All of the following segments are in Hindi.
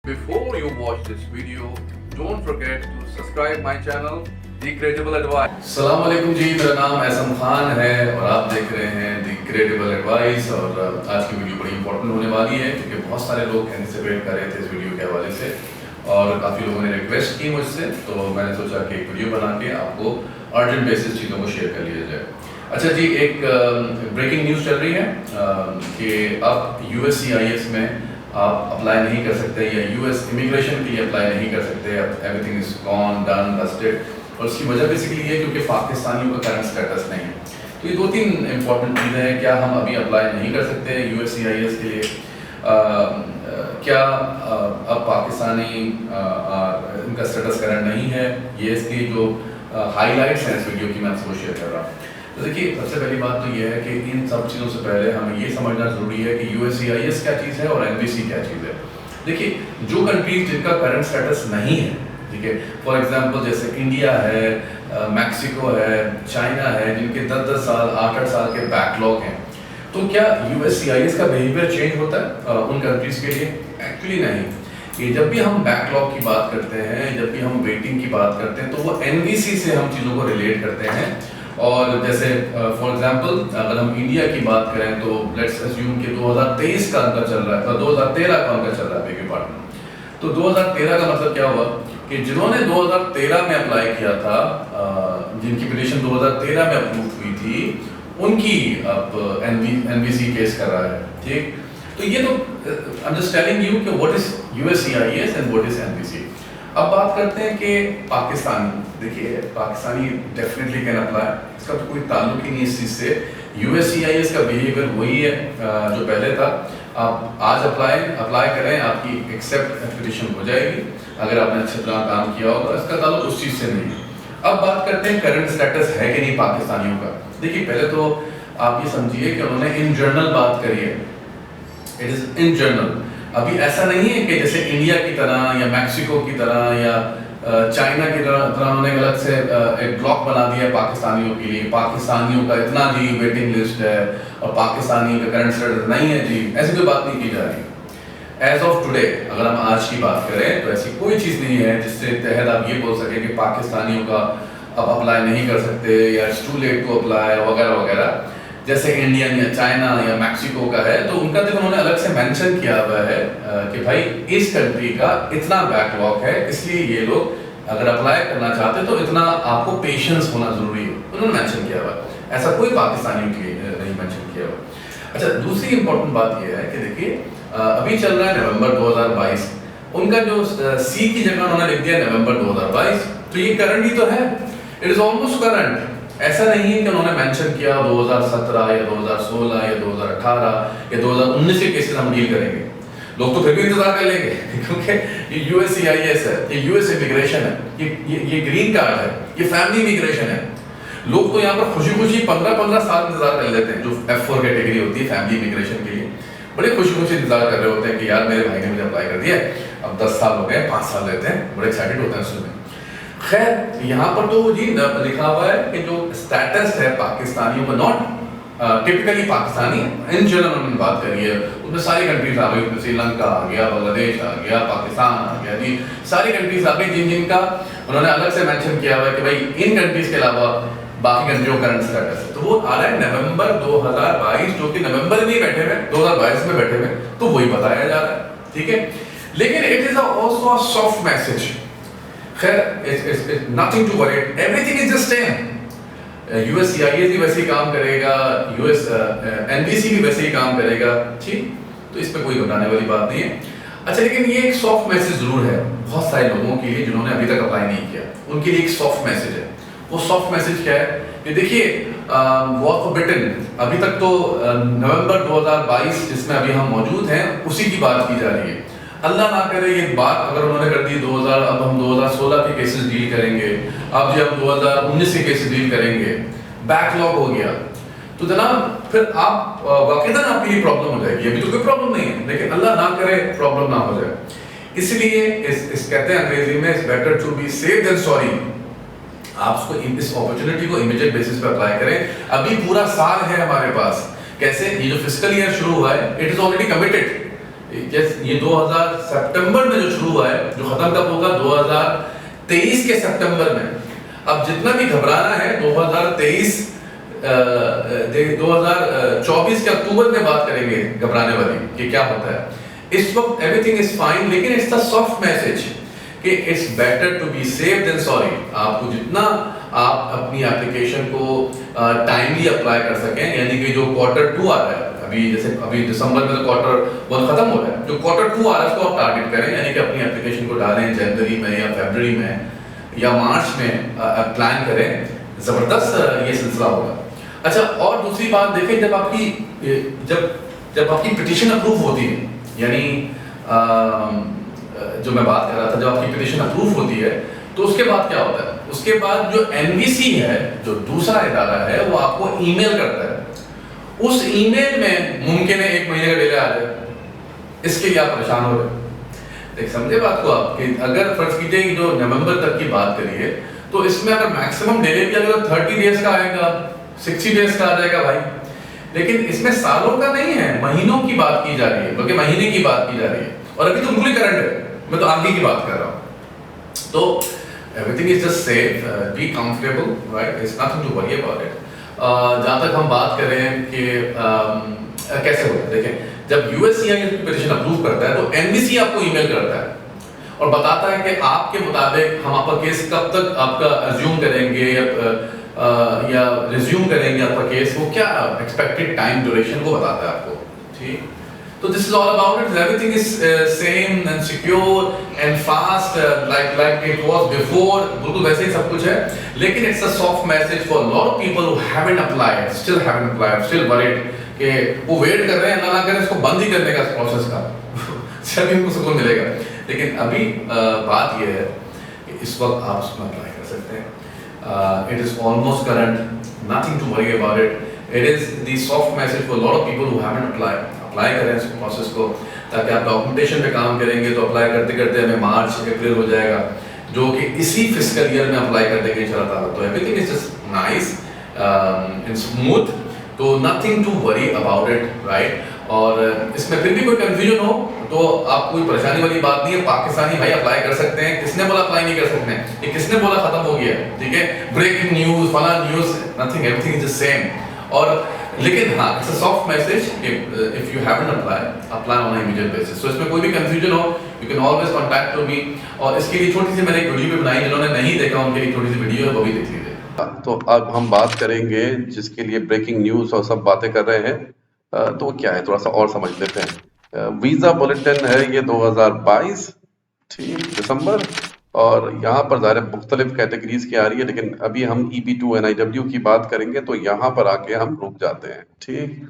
Before you watch this video, don't forget to subscribe my channel, The Credible Advice. अस्सलाम वालेकुम जी, मेरा नाम एहसन खान है और आप देख रहे हैं द क्रेडिबल एडवाइस। और आज की वीडियो बड़ी इंपॉर्टेंट होने वाली है क्योंकि बहुत सारे लोग एंटिसिपेट कर रहे थे इस वीडियो के हवाले से और काफ़ी लोगों ने रिक्वेस्ट की मुझसे, तो मैंने सोचा कि एक वीडियो बना के आपको अर्जेंट बेसिस चीज़ों को शेयर कर लिया जाए। अच्छा जी, एक ब्रेकिंग न्यूज़ चल रही है कि अब USCIS में आप अप्लाई नहीं कर सकते या US इमिग्रेशन के लिए अप्लाई नहीं कर सकते। अब everything is gone done dusted, और उसकी वजह बेसिकली ये क्योंकि पाकिस्तानियों का करंट स्टेटस नहीं है। तो ये दो तीन इंपॉर्टेंट चीज़ें हैं। क्या हम अभी अप्लाई नहीं कर सकते USCIS के लिए? क्या अब पाकिस्तानी इनका स्टेटस करंट नहीं है? ये इसकी जो हाईलाइट्स हैं इस वीडियो की मैं आपसे शेयर कर रहा हूँ। तो देखिए, सबसे पहली बात तो ये है कि इन सब चीज़ों से पहले हमें ये समझना ज़रूरी है कि USCIS क्या चीज़ है और NVC क्या चीज़ है। देखिए, जो कंट्रीज जिनका करंट स्टेटस नहीं है, ठीक है, फॉर एग्जांपल जैसे इंडिया है, मैक्सिको है, चाइना है, जिनके 10-10 साल 8-8 साल के बैकलॉग हैं, तो क्या USCIS का बिहेवियर चेंज होता है उन कंट्रीज़ के लिए? एक्चुअली नहीं। कि जब भी हम बैकलॉग की बात करते हैं, जब भी हम वेटिंग की बात करते हैं, तो वो NVC से हम चीज़ों को रिलेट करते हैं। और जैसे फॉर एग्जांपल अगर हम इंडिया की बात करें तो लेट्स अज्यूम कि 2023 का अंक चल रहा है, 2013 का अंक चल रहा है, बेग पार्टनर। तो 2013 का मतलब क्या हुआ कि जिन्होंने 2013 में अप्लाई किया था, जिनकी पिटीशन 2013 में अप्रूव हुई थी, उनकी अब NVC केस कर रहा है। ठीक, तो ये तो I am just telling you कि what is USCIS and what is NVC। अब बात करते हैं कि पाकिस्तानी, देखिए पाकिस्तानी डेफिनेटली कैन अप्लाई, इसका तो कोई ताल्लुक ही नहीं इस चीज़ से। USCIS का बिहेवियर वही है जो पहले था। आप आज अप्लाई करें, आपकी एक्सेप्ट पिटीशन हो जाएगी अगर आपने अच्छी तरह काम किया होगा। इसका ताल्लुक उस चीज़ से नहीं है। अब बात करते हैं करंट स्टेटस है कि नहीं पाकिस्तानियों का। देखिए, पहले तो आप ये समझिए कि उन्होंने इन जनरल बात करी है, इट इज़ इन जनरल। अभी ऐसा नहीं है कि जैसे इंडिया की तरह या मैक्सिको की तरह या चाइना की तरह उन्होंने अलग से एक ब्लॉक बना दिया पाकिस्तानियों के लिए। पाकिस्तानियों का इतना जी वेटिंग लिस्ट है और पाकिस्तानी का करंट स्टेटस नहीं है जी, ऐसी कोई बात नहीं की जा रही। एज ऑफ टुडे अगर हम आज की बात करें तो ऐसी कोई चीज़ नहीं है जिससे तहत आप ये बोल सकें कि पाकिस्तानियों का अब अप्लाई नहीं कर सकते या it's too late to apply वगैरह वगैरह। जैसे इंडियन या चाइना या मैक्सिको का है तो उनका तो उन्होंने अलग से मेंशन किया हुआ है कि भाई इस कंट्री का इतना बैकलॉग है, इसलिए ये लोग अगर अप्लाई करना चाहते तो इतना आपको पेशेंस होना जरूरी है, उन्होंने मेंशन किया हुआ है। ऐसा कोई पाकिस्तानियों के लिए नहीं मेंशन किया हुआ। अच्छा, दूसरी इंपॉर्टेंट बात यह है कि देखिए अभी चल रहा है नवंबर 2022, उनका जो सी की जगह उन्होंने लिख दिया नवंबर 2022, तो ये करंट ही तो है, इट इज ऑलमोस्ट करंट। ऐसा नहीं है कि उन्होंने मेंशन किया 2017 या 2016 या 2018 या 2019 के केसेस हम डील करेंगे। लोग तो फिर भी इंतजार कर लेंगे क्योंकि ये USCIS है, ये US इमिग्रेशन है, ये ग्रीन कार्ड है, ये फैमिली इमिग्रेशन है। लोग तो यहाँ पर खुशी 15-15 साल इंतजार कर लेते हैं, जो F4 कैटेगरी होती है फैमिली इमिग्रेशन के लिए। बड़े खुशी इंतजार कर रहे होते हैं कि यार मेरे भाई ने मुझे अप्लाई कर दिया, अब 10 साल हो गए, 5 साल रहते हैं, बड़े एक्साइटेड होते हैं उसमें। खैर, यहाँ पर तो जी लिखा हुआ है कि जो स्टेटस है पाकिस्तानियों का, not typically Pakistani, in general उन्होंने बात करी है, उसमें सारी कंट्रीज आ गई, श्रीलंका आ गया, बांग्लादेश आ गया, पाकिस्तान आ गया जी, सारी कंट्रीज आ गई जिनका उन्होंने अलग से मेंशन किया हुआ है कि भाई इन कंट्रीज के अलावा बाकी कंट्रियों का करंट स्टेटस है। तो वो आ रहा है नवंबर 2022, जो कि नवंबर में बैठे हुए 2022 में बैठे हुए, तो वही बताया जा रहा है। ठीक है, लेकिन it is also a soft message. खैर, it's nothing to worry, everything is just same. USCIS भी वैसे ही काम करेगा, NVC भी वैसे ही काम करेगा। ठीक, तो इस पे कोई घबराने वाली बात नहीं है। अच्छा, लेकिन ये एक सॉफ्ट मैसेज जरूर है बहुत सारे लोगों के लिए जिन्होंने अभी तक अप्लाई नहीं किया, उनके लिए एक सॉफ्ट मैसेज है। वो सॉफ्ट मैसेज क्या है कि देखिए, वॉर फॉर ब्रिटेन अभी तक तो नवंबर 2022 जिसमें अभी हम मौजूद हैं उसी की बात की जा रही है। अल्लाह ना करे ये बात अगर उन्होंने कर दी 2000, अब हम 2016 के केसेस डील करेंगे, अब जब 2019 के केसेस डील करेंगे, बैकलॉग हो गया, तो जनाब फिर आप वाकईदान आपके लिए प्रॉब्लम हो जाएगी। अभी तो कोई प्रॉब्लम नहीं है, लेकिन अल्लाह ना करे प्रॉब्लम ना हो जाए। इसलिए इस कहते हैं अंग्रेजी में, it's better to be safe than sorry. आप इसको इस अपॉर्चुनिटी को इमीडिएट बेसिस पे अप्लाई करें। अभी पूरा साल है हमारे पास। कैसे? ये जो फिस्कल ईयर शुरू हुआ है, इट इज ऑलरेडी कमिटेड। ये 2000 सितंबर में जो शुरू हुआ है, जो खत्म कब होगा? 2023 के सितंबर में। अब जितना भी घबराना है 2024 के अक्टूबर में बात करेंगे घबराने वाली कि क्या होता है। इस वक्त एवरीथिंग इज फाइन, लेकिन इट्स द सॉफ्ट मैसेज कि it's better to be safe than sorry. आपको जितना आप अपनी एप्लीकेशन को टाइमली अप्लाई कर सकें, यानी कि जो Q2 आ रहा है अभी, जैसे अभी दिसंबर में तो Q1 खत्म हो रहा है, जो Q2 आ रहा है उसको आप टारगेट करें, यानी कि अपनी एप्लीकेशन को डालें जनवरी में या फरवरी में या मार्च में प्लान करें। जबरदस्त ये सिलसिला होगा। अच्छा, और दूसरी बात देखें, जब आपकी पिटीशन अप्रूव होती है, यानी जो मैं बात कर रहा था, जब आपकी पिटीशन अप्रूव होती है तो उसके बाद क्या होता है? उसके बाद जो एनवीसी है, जो दूसरा इदारा है, वो आपको ईमेल करता है। उस ईमेल में मुमकिन है 1 महीने का डिले आ जाए, इसके लिए आप परेशान हो रहे हैं। देख समझे बात को आप कि अगर फर्ज कीजिए कि जो नवंबर तक की बात करिए, तो इसमें अगर मैक्सिमम डिले भी अगर 30 डेज का आएगा, 60 डेज का आ जाएगा भाई। लेकिन इसमें सालों का नहीं है, महीनों की बात की जा रही है, बल्कि महीने की बात की जा रही है, और अभी तो बिल्कुल करंट है, मैं तो आगे की बात कर रहा हूँ। तो everything is just safe, be comfortable, right? It's nothing to worry about it. जहाँ तक हम बात करें कि कैसे होता है, देखें, जब USCIS की पिटीशन अप्रूव करता है तो NVC आपको ईमेल करता है और बताता है कि आपके मुताबिक हम आपका केस कब तक आपका अज्यूम करेंगे या रिज्यूम करेंगे आपका केस, वो क्या एक्सपेक्टेड टाइम ड्यूरेशन वो बताता है आपको, ठीक। So this is all about it. Everything is same and secure and fast, like it was before. बिल्कुल वैसे ही सब कुछ है, लेकिन it's a soft message for a lot of people who haven't applied, still haven't applied, still worried कि वो वेट कर रहे हैं, अल्लाह ना करे इसको बंद ही करने का इस प्रोसेस का, शायद इनको सुकून मिलेगा। लेकिन अभी बात ये है कि इस वक्त आप उसमें अप्लाई कर सकते हैं। It is almost current, nothing to worry about it. It is the soft message for a lot of people who haven't applied. Apply करें इस प्रोसेस को, ताकि आप डॉक्यूमेंटेशन पे काम करेंगे तो अप्लाई करते करते हमें मार्च अप्रैल हो जाएगा, जो कि इसी फिस्कल ईयर में अप्लाई कर देंगे इंशाल्लाह। तो everything is just nice and smooth, तो nothing to worry about it, right. और इसमें फिर भी कोई कंफ्यूजन हो तो आप कोई परेशानी वाली बात नहीं है, पाकिस्तानी भाई अप्लाई कर सकते हैं। किसने बोला अप्लाई नहीं कर सकते हैं? ये किसने बोला खत्म हो गया, ठीक है, ब्रेकिंग न्यूज फला news, nothing, everything is the same. और लेकिन हाँ, इट्स अ सॉफ्ट मैसेज कि if you haven't apply on immediate basis. तो इसमें कोई भी कंफ्यूजन हो, you can always contact to me. और इसके लिए छोटी सी मैंने एक वीडियो भी बनाई, जिन्होंने नहीं देखा उनके लिए छोटी सी वीडियो है, वो भी देख लीजिए। तो अब हम बात करेंगे जिसके लिए ब्रेकिंग न्यूज और सब बातें कर रहे हैं, तो क्या है थोड़ा सा और समझ लेते हैं। वीजा बुलेटिन है ये 2022, ठीक, दिसंबर, और यहाँ पर ज़ाहिर मुख्तलिफ कैटेगरीज की आ रही है, लेकिन अभी हम EB2 NIW की बात करेंगे तो यहाँ पर आके हम रुक जाते हैं, ठीक।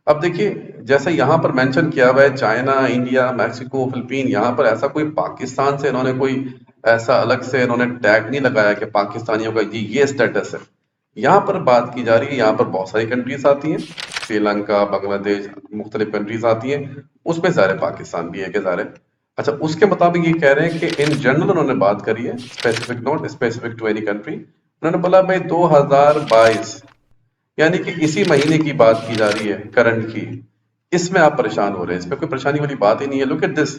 अब देखिए, जैसे यहाँ पर मेंशन किया हुआ है चाइना, इंडिया, मैक्सिको, फिलीपीन, यहाँ पर ऐसा कोई पाकिस्तान से इन्होंने कोई ऐसा अलग से इन्होंने टैग नहीं लगाया कि पाकिस्तानियों का ये स्टेटस है। यहाँ पर बात की जा रही है, यहाँ पर बहुत सारी कंट्रीज आती हैं, श्रीलंका, बांग्लादेश, मुख्तलिफ कंट्रीज आती हैं, उसमें ज़ाहिर पाकिस्तान भी है कि ज़ाहिर। अच्छा, उसके मुताबिक ये कह रहे हैं कि इन जनरल उन्होंने बात करी है, specific not specific to any country. उन्होंने बोला भाई 2022 यानी कि इसी महीने की बात की जा रही है, करंट की, इसमें आप परेशान हो रहे हैं, इसमें कोई परेशानी वाली बात ही नहीं है। Look at this,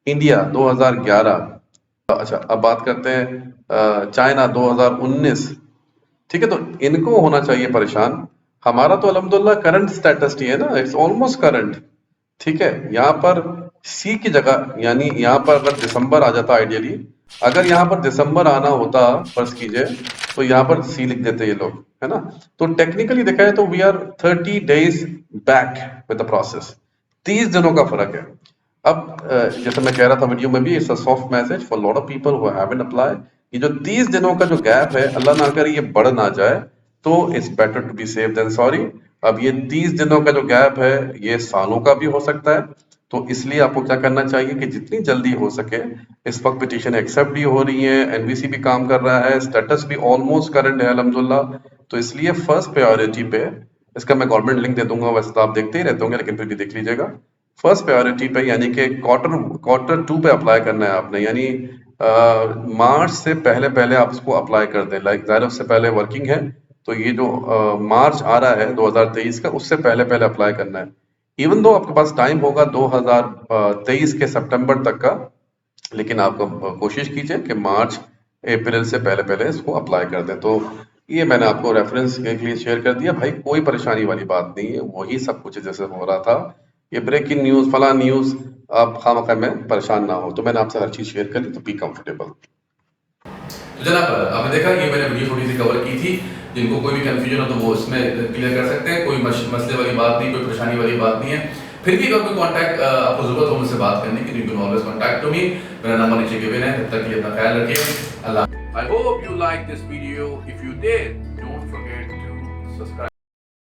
India 2011। अच्छा, अब बात करते हैं चाइना 2019, ठीक है। तो इनको होना चाहिए परेशान, हमारा तो अल्हम्दुलिल्लाह करंट स्टेटस ही है ना, इट्स ऑलमोस्ट करंट, ठीक है। यहाँ पर सी की जगह, यानी यहाँ पर अगर दिसंबर आ जाता आइडियली, अगर यहाँ पर दिसंबर आना होता फर्ज कीजिए, तो यहाँ पर सी लिख देते ये लोग, है ना। तो टेक्निकली देखा जाए तो we are 30 days back with the process, 30 दिनों का फर्क है। अब जैसे मैं कह रहा था वीडियो में भी, it's a soft message for lot of people who haven't applied. ये जो 30 दिनों का जो गैप है, अल्लाह ना करे ये बढ़ ना जाए, तो it's better to be safe than sorry. अब ये 30 दिनों का जो गैप है, ये सालों का भी हो सकता है, तो इसलिए आपको क्या करना चाहिए कि जितनी जल्दी हो सके, इस वक्त पिटीशन एक्सेप्ट भी हो रही है, एनवीसी भी काम कर रहा है, स्टेटस भी ऑलमोस्ट करंट है अल्हम्दुलिल्लाह, तो इसलिए फर्स्ट प्रायोरिटी पे, इसका मैं गवर्नमेंट लिंक दे दूंगा, वैसे तो आप देखते ही रहते होंगे लेकिन फिर भी देख लीजिएगा, फर्स्ट प्रायोरिटी पे यानी कि Q2 पे अप्लाई करना है आपने, यानी मार्च से पहले पहले आप इसको अप्लाई कर दें। लाइक ज़ाहिर उससे पहले वर्किंग है, तो ये जो मार्च आ रहा है 2023 का, उससे पहले पहले अप्लाई करना है। इवन दो आपके पास टाइम होगा 2023 के सितंबर तक का, लेकिन आप कोशिश कीजिए कि मार्च अप्रैल से पहले पहले इसको अप्लाई कर दें। तो ये मैंने आपको रेफरेंस के लिए शेयर कर दिया भाई, कोई परेशानी वाली बात नहीं है, वही सब कुछ जैसे हो रहा था। ये ब्रेकिंग न्यूज फला न्यूज आप खामखा में परेशान ना हो, तो मैंने आपसे हर चीज शेयर कर ली, तो बी कंफर्टेबल। तो जनाब आपने देखा ये मैंने वीडियो थोड़ी सी कवर की थी, जिनको कोई भी कंफ्यूजन हो तो वो इसमें क्लियर कर सकते हैं, कोई मसले वाली बात नहीं, कोई परेशानी वाली बात नहीं है। फिर भी अगर कोई कांटेक्ट आपको जरूरत हो मुझसे बात करने की, you can always contact to me, मेरा नंबर नीचे गिवन है। तब तक के लिए अपना ख्याल रखिए, अल्लाह। I hope you like this video. If you did, don't forget to subscribe.